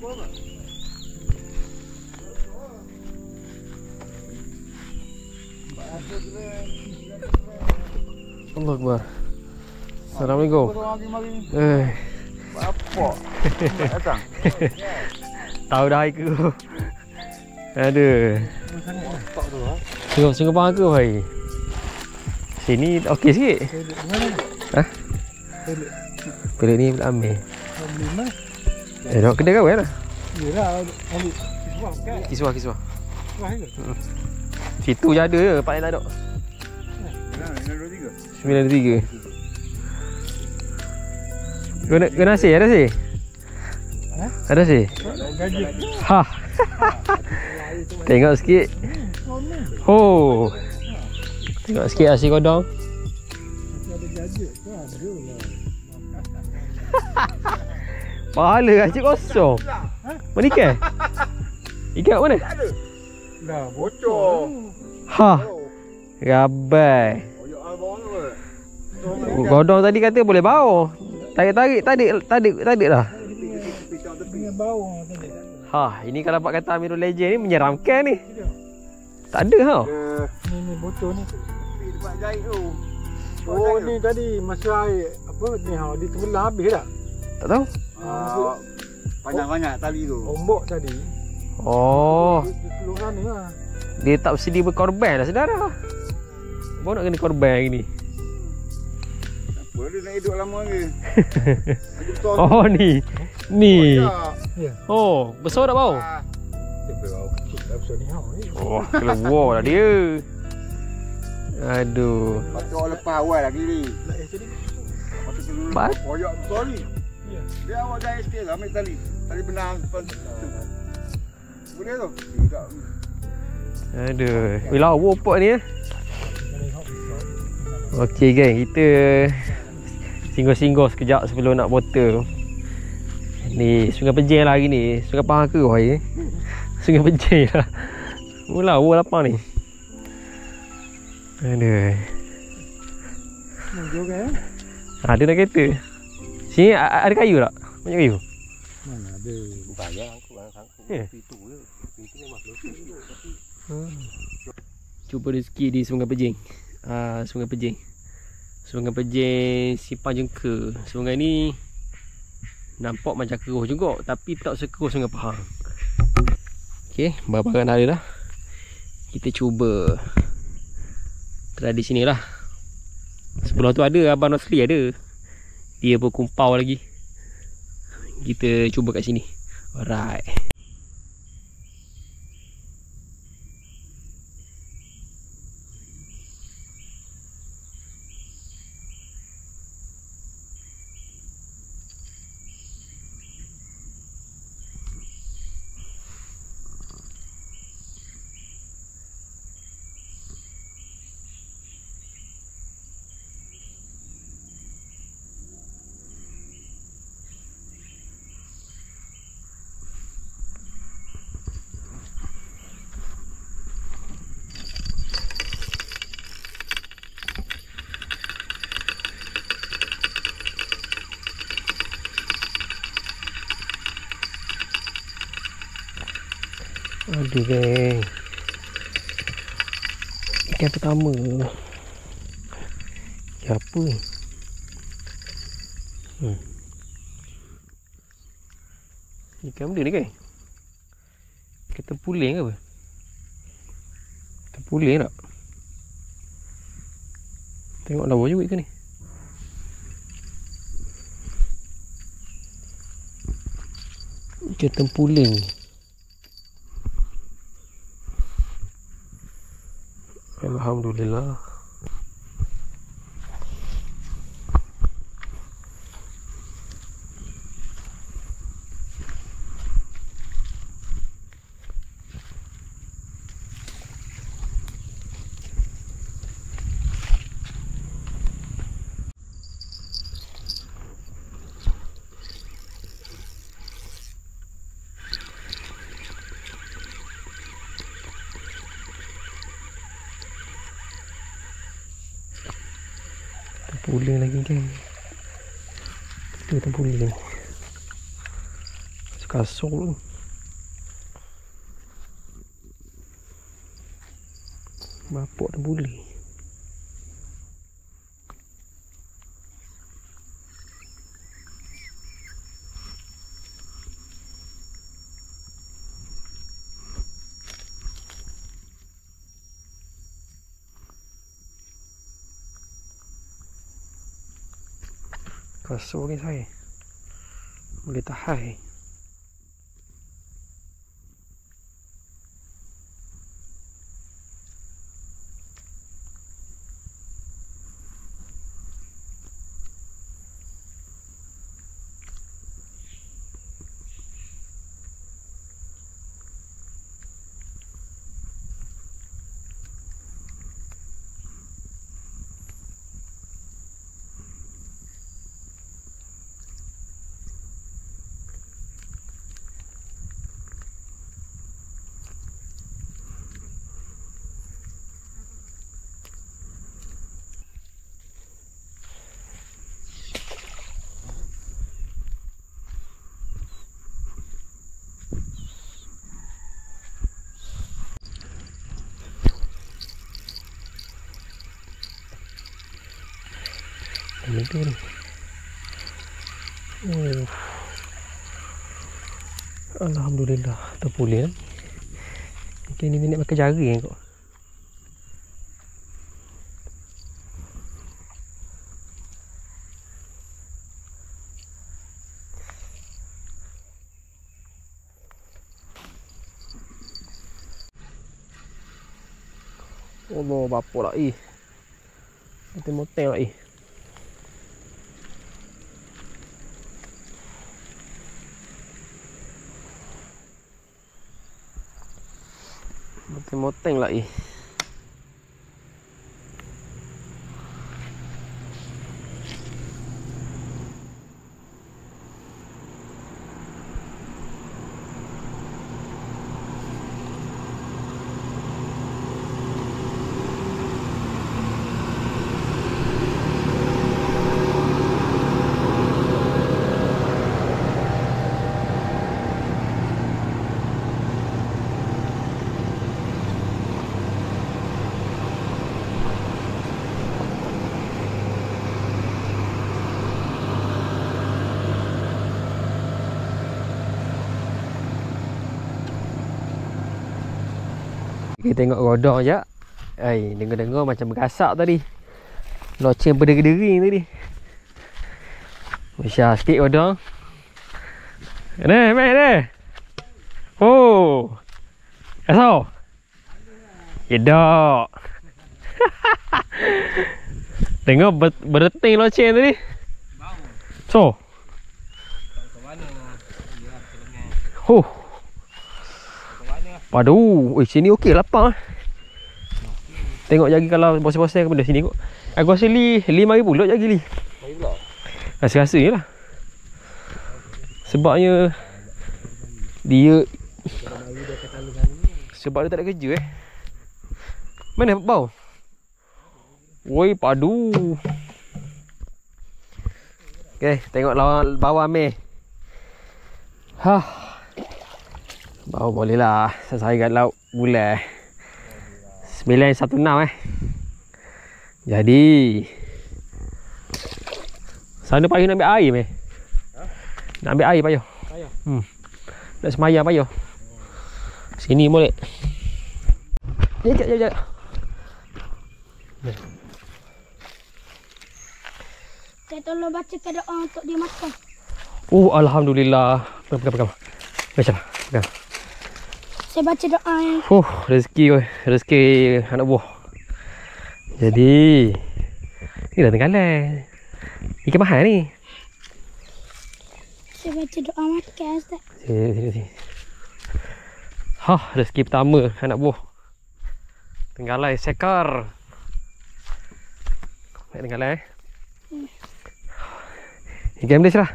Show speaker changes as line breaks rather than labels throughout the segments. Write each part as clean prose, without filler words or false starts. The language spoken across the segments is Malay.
Allah Akbar. Assalamualaikum.
Apa? Datang.
Tahu dah aku. Aduh. Tengok Pahang ke hai? Sini okey sikit. Hah? Pelik ni pula ambil. Nak kedai kau kan?
Yalah, ambil kiswah kan?
Kiswah.
Kiswah ke?
Situ je ada je, Pak tak ada. 923. Kau nasi? Ada nasi? Ada nasi? Ha. Tengok sikit. Oh. Tengok sikit nasi kodong.
Ada gadget tu ada lah.
Pahala aja kosong. Mana ikan? Ikan mana?
Dah bocor.
Ha. Gabai. Godong tadi kata boleh bau. Tarik tarik dah.
Dengan bau tadi.
Ha, ini kalau dapat kata Amirul Legend ni menyeramkan ni. Tak ada ha.
Ni bocor ni. Tempat jahit tu. Oh ni tadi masa air apa ni ha dia terbelah habis tak?
Tak tahu.
Banyak-banyak tali tu. Ombak tadi.
Oh.
Di seluruh sana lah.
Dia tak bersedia berkorban dah saudara. Baru nak kena korban hari ni.
Apa dia nak hidup lama lagi.
Oh ni. Ni.
Ya.
Oh, besar tak bau?
Dia bau kecil dah besar ni ha.
Oh, keluar dah dia. Aduh.
Patut orang lepas awal lagi ni. Patut dulu koyak besar ni. Ya. Dia awak dah sikit ambil tali. Tali benang depan. Boleh tu? Tidak.
Aduh. Weh lawa pok ni Okey geng, kita singgah-singgah sekejap sebelum nak botol. Ni Sungai Pejing lah hari ni. Sungai Pahang ke hari ni? Sungai Pejing lah. Mula lawa lapang ni. Aduh.
Mungkin kan?
Ada dah kereta. Sini ada kayu tak? Banyak kayu?
Mana ada.
Banyak angkut. Itu je. Itu memang selesai dulu tapi
cuba rezeki di Sungai Pejing. Sungai Pejing. Sungai Pejing Simpang Jengka. Sungai ni nampak macam keruh juga tapi tak sekeruh Sungai Pahang. Okey, barang-barang dah ada dah. Kita cuba try di sini lah. Sebelah tu ada Abang Nosli ada. Dia berkumpau lagi. Kita cuba kat sini. Alright. Aduh geng, ikan pertama. Apa ni? Ikan benda ni geng? Ikan tempuling ke apa? Tempuling tak? Tengok lawa juga ikan ni. Ikan tempuling. Alhamdulillah. Tempuling lagi kan. Itu tempuling. Kasut. Bapak dah boleh. Kasut ni saya boleh tahan. Itu ni. Alhamdulillah terpulih. Okay, ni nenek pakai jari kok. Allah bapa lah motel lah moteng lah Kita tengok rodong je. Dengar-dengar macam bergasak tadi. Loceng berdering tadi. Besar sikit rodong. Ni, main ni. Oh. Kasau. Yedak. Tengok berdeting loceng tadi. So. Huh. Waduh, sini okey lapang. Tengok jagi kalau bos-bos saya benda sini kot. Aku rasa li 5,000 lot jagi li. 5,000 lot. Rasa-rasa je lah. Sebabnya dia sebab dia tak ada kerja Mana bau? Woi padu. Okey, tengok lawan bawah meh. Bau boleh lah. Saya kat laut bulan 916 Jadi sana payah nak ambil air meh. Nak ambil air payah. Nak semayang payah. Sini boleh. Jap.
Saya tolong baca doa untuk dia makan.
Alhamdulillah. Pegang. Macam pegang.
Saya baca doa yang
rezeki anak buah. Jadi ni dah tenggalan. Ikan mahal ni.
saya baca doa makan Ustaz.
Sini. Rezeki pertama anak buah. Tenggalan sekar. Nak tenggalan Ikan dia cerah.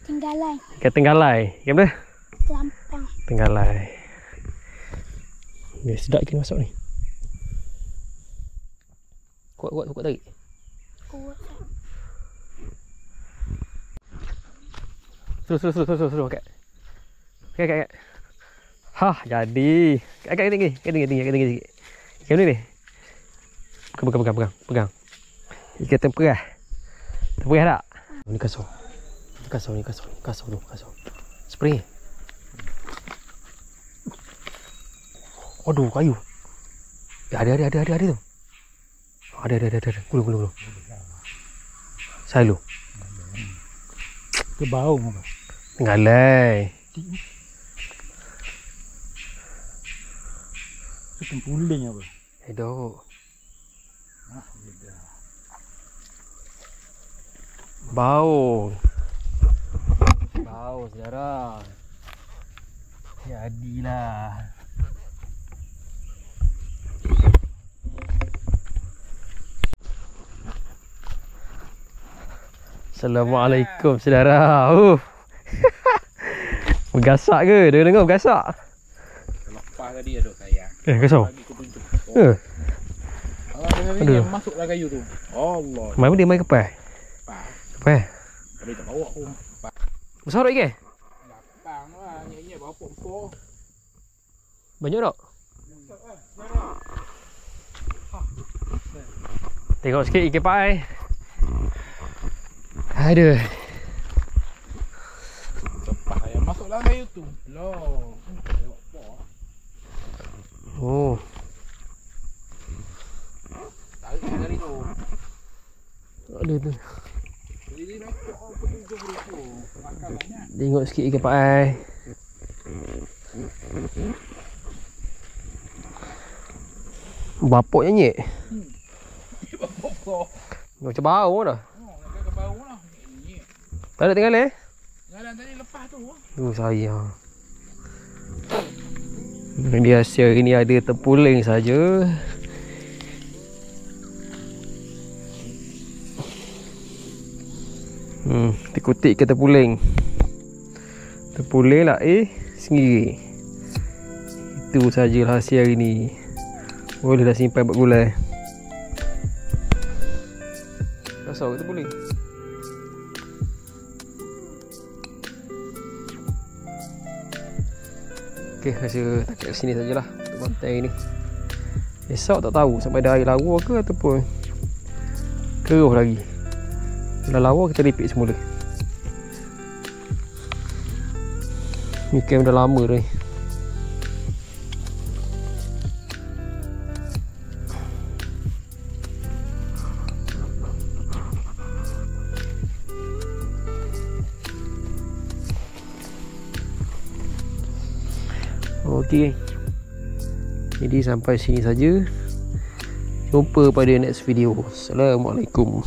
Tenggalan.
Ikan tenggalan. Ikan dia?
Lampang.
Tenggalan. Ni sedap ikan masuk ni. Kuat tarik.
Kuat.
Terus kat. Kat. Hah, jadi. Kat tinggi sikit. Ikan ni. Pegang. Ikan temperah. Temperah tak? Ni kasar. Kasar. Spray. Aduh, kayu. Ada tu. Ada. Gulung. Selalu.
Ke bau apa?
Ngalai.
Itu puling apa?
Aduh. Bau saudara. Jadilah. Assalamualaikum saudara. Bergasak ke? Dia dengar bergasak.
Lepas tadi ada sayang.
Kasar.
Aduh. Masuklah kayu tu. Allah.
Main kepas. Kepas.
Tapi tak bawa aku.
Besar tak ikan?
Lapang lah. Nyek-nyek bawa pokok.
Banyak tak? Tengok sikit ikan pai. Aduh.
Cepat ayam masuklah kayu tu. Loh. Tengok pokok.
Oh.
Tarik kali tu.
Ada tu.
Jadi nakok petunjuk tu. Makan banyak.
Tengok sikit ikan pai. Bapok nyek.
Pokok.
Macam bau dah.
Nak ke bau lah. Nyek.
Tak ada tinggal
Jalan tadi lepas tu.
sayang. Dia hasil hari ni ada tempuling saja. Tikutik ke tempuling. Tempuling lah sendiri. Itu sajalah hasil hari ni. Boleh dah simpan buat gulai. Kasar ke tempuling? Okey, rasa takat sini sajalah untuk konten ini. Esok tak tahu sampai ada air lawa ke ataupun keruh lagi. Kalau lawa kita repeat semula. Ni camp dah lama dah ni. Okey. Jadi sampai sini saja. Jumpa pada next video. Assalamualaikum.